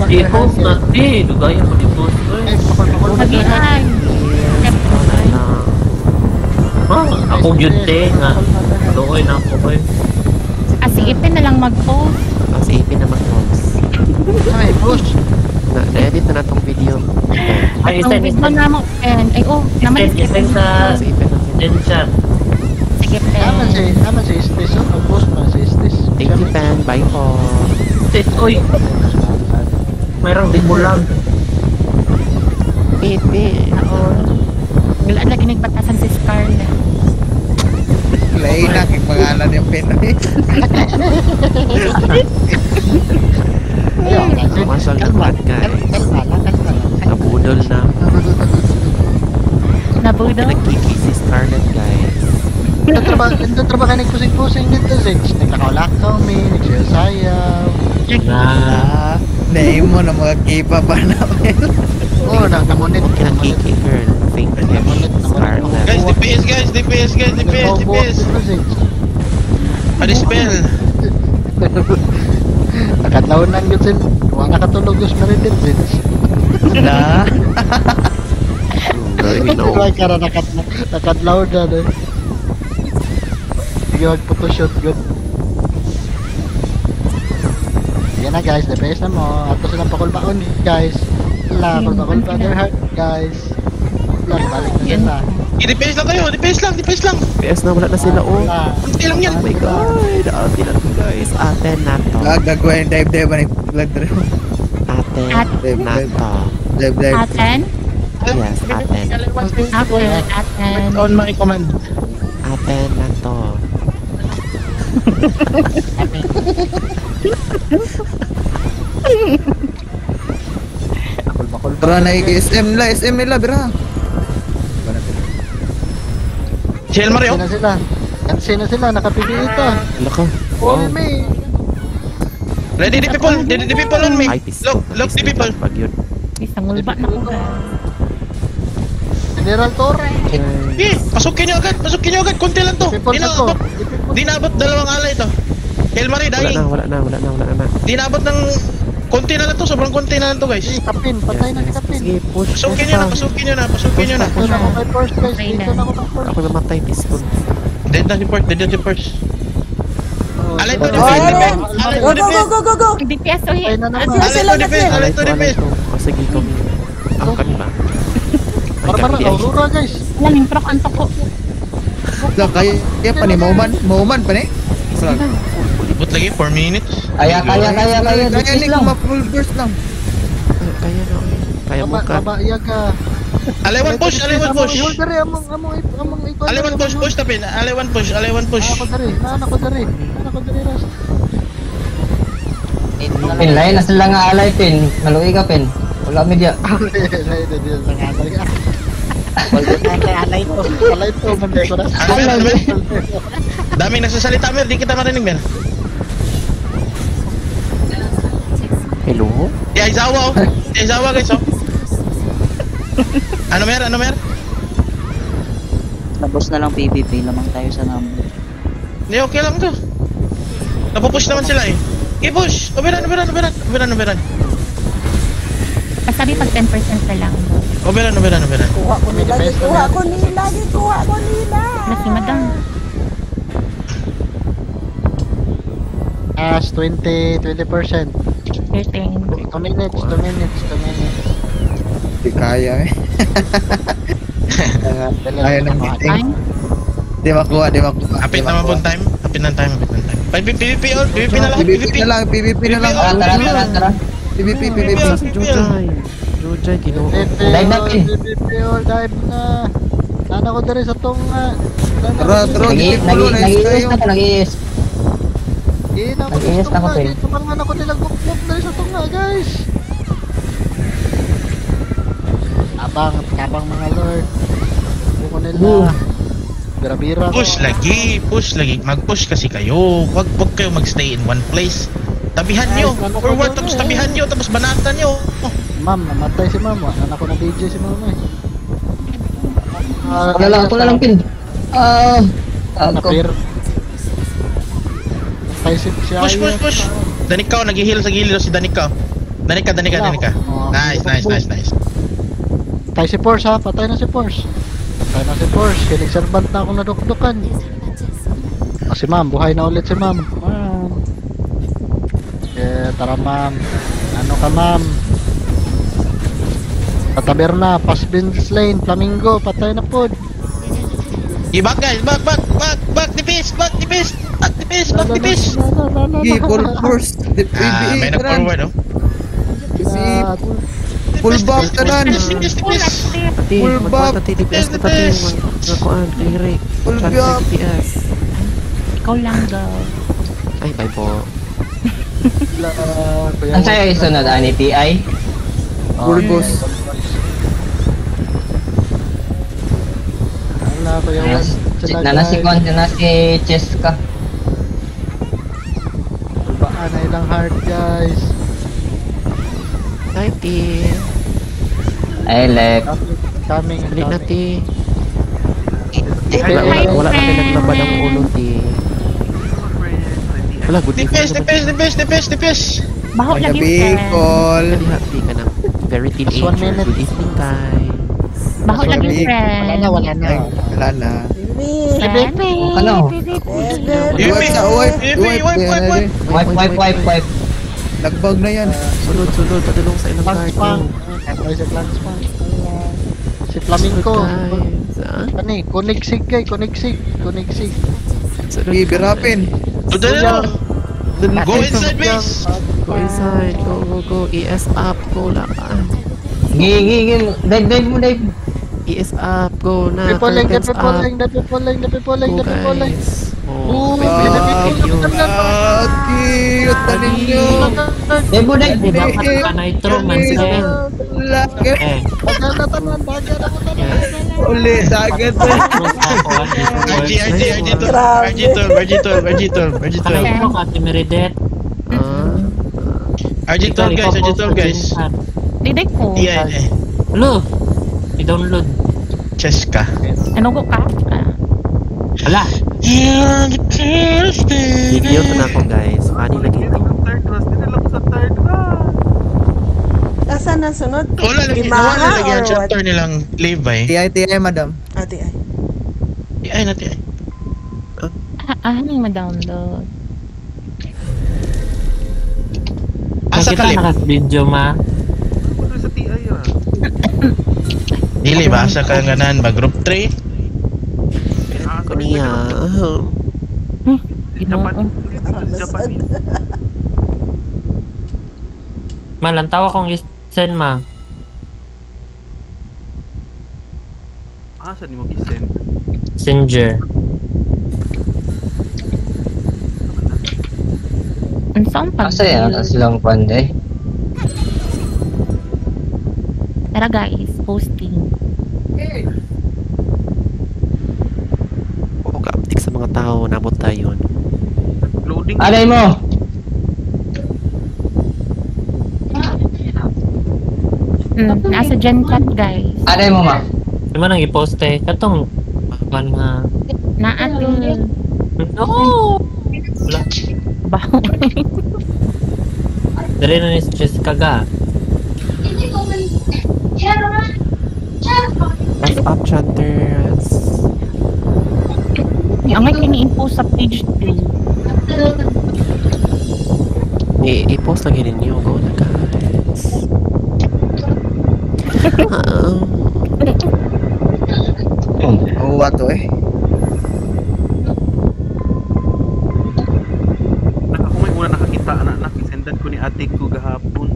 I-post na, dugayan mo i-post ko eh. Sabihan. Ako yun nga. Doon na ako ko eh. Si Ipin na lang mag-post. Si Ipin na mag-post. Ay, push. Na-edit na itong video. Ay, Ang video na mo, Pen. Ay, naman si Isen Ipin. sa Si Ipin na chat. Sige, Pen. Naman si Estes. Mag-post man si Estes. Thank you, Pen. Bye po. Oy, mayroong di mo lang. Ipin. Galaan lagi nagbatasan si Scarlett. Lain na kay pangalan yung Pinoy. Masal na bad guys. Nabudol na. Nabudol? Nagkiki si Scarlett guys. Trabaho ka nagpusing-pusing dito, Zix. Nagkakalakaw may, nagsayaw. Name mo na mga kipa pa namin. Oo, namunit. Nagkiki girl. Thank you. Scarlett. Guys, DPS. Pa-dispel. Nakadlaw na yun, Zix. Huwag nakatulog yung Smeridin, Zix. Na. Huwag ka na nakadlaw na, no? Sige, mag-photoshoot, good. Yan na, guys. DPS na mo. Ato silang pakulbaon, guys. Wala, kulba their heart, guys. Wala, balik na sila. DPS lang kayo, DPS lang. PS na wala na sila oh. Kunti lang yan. Oh my god. Ate na to guys. Ate na to. Gagawa yung dive ba ni Blood Draw? Ate na to. Dive. Aten? Yes, ate. Aten. On my command. Ate na to. Tara na SM nila, bira. Si El Mario. Kansi na sila, nakapili ito. Wala ka. Oh, may. Ready the people on me. Ay, pistol. Look the people. Pag yun. Isang ulba na ko, guys. General Torre. Pasukin nyo agad. Kunti lang to. Di naabot dalawang alay ito. El Mario, dying. Wala na. Di naabot ng konti na lang to. Sobrang konti na lang to, guys. Kapin, patay na si Kapin. Sige, push. Pasukin nyo na. Dito na ako kay first, guys. Dito na ako ng first. Ako namatay, pistol. Dead na si first. Alay to, Go, defense. DPS, oy. Patay na naman. Alay to, defense. O sige, kami. Ang kanina. Para Aurora, guys. Wala, nimprok ang toko. Kaya pa ni Mauman pa ni. But lagi 4 minutes. Kaya ni ko ma-full burst lang. Kaya na. Kaya mo ka. Babaya ka. Alay push. Hold dari, among ikaw. Alay push tapin. Alay push. Ako dari, Ras. Pin, lain na sila nga alay, Pin. Maluwi ka, Pin. Wala media. Alay to, manday ko Ras. Daming nagsasalita, Mer. Di kita marinig, Mer. Hello? Di Aizawa, guys, oh. Ano, Mer? Tapos na lang PvP, lamang tayo sa number. Hindi, okay lang to. Napupush naman sila eh. I-push! Oberan. Pasabi pag 10% na lang. Oberan. Kuha ko nila. Nasi madam. As 20%. 13. 2 minutes. Di kaya eh. Ayaw ng meeting. Di makuha. Hapit naman po time. Hapit ng time. PvP na lang. PvP na lang. Tara. PvP. Jujay, kinuha. Dive na, Pin. Dive na. Sana ko dari sa tunga. Tara. Nag-iis. Nag-iis na ako, Pin. Dito pang ako nila guk-guk dari sa tunga, guys. Abang mga lord. Buko nila. Bira-bira. Push lagi. Mag-push kasi kayo. Wag kayo magstay in one place. Tabihan nyo. For what? Tapos tabihan nyo. Tapos banatan nyo. Ma'am, namatay si ma'am. Wala na ako na DJ si ma'am eh. Ako na lang, Pin. Napir. Paisip siya. Push. Danikaw, nag-heal sa gilid si Danikaw. Dani ka. Oh, Nice. Patay si Force ha, patay na si Force. Kilig servant na akong nadukdukan. Si ma'am, buhay na ulit si ma'am. Tara ma'am. Ano ka ma'am? Taberna, Pasbins Lane, Flamingo, patay na po. Back guys, back, tipis. Full force. May na forward, oh. Full back tanan. Tipis. Full back. Tipis. Full back. Ikaw lang daw. Ay, bye po. Ang sa'yo isunod, ani TI? Burgos. Wala ko yung Nanasikon na si Cheska. baan na ilang heart guys. 19. Ay, left. Coming. Dali na, ti. Hi, Wala na friend. naglaban ng ulo, ti. Wala, good Tipis. Baho lagi, Gabi, friend. call. Happy ka na. Very Just 1 teenager. minute. Good evening, guys. Baho lagi, Gabi. friend. Wala na. Wala na. Friend. Ano? Wipe sa wipe. Wipe. Nagbag na yan. Sunod. Padulong sa ilang Plants card. pang. Ay, si Plants pang. Si Flamingo. Guys, ah. Ano eh, Konigsig. Bibirapin. Go inside base. Go inside. Go. ES up. Go, laban. Gigi. Dive mo. ES up. Go na. Pipoling. Curtains up. Go, Pipoling. guys. Oh, Wait, yun. Cute na ninyo. Dive mo. Dapat ka nitro man sir. Laki. Uli, dagat na. RG12. Nitro ka, Timiridet. RG12 guys. Diday ko. Yan eh. Hello. I-download. Cheska. Ano ko ka? Wala. Video to na akong guys. Funny lagi ito. Asan na sunod? Wala lagi ang chapter nilang Levi. TI, madam. Ate ay. Ay na TI. Ano yung ma-download? Asa ka Lev? Naka-video ma. Dili ba? Asa ka nganan ba? Group 3? Kaniya. Ginoo. Malantawa kong i-send ma. Saan mo i-send? Messenger. Ang saan pa? Asa yan? Silang pande. Tara guys, posting. Oo, kaaptik sa mga tao. Nabot tayo. Loading. Alay mo! Nasa dyan chat guys. Alay mo, ma. Di man ang i-post eh. Katong man ma. Naatin. No! Wala. Baho. Dali na ni Jessica ga. What's up, chanters? Ang may kini-impose sa page 3. I-post lagi ninyo. Go na, guys. Oo, ato eh. Ako may una nakakita anak nakisendan ko ni ate ko gahapon.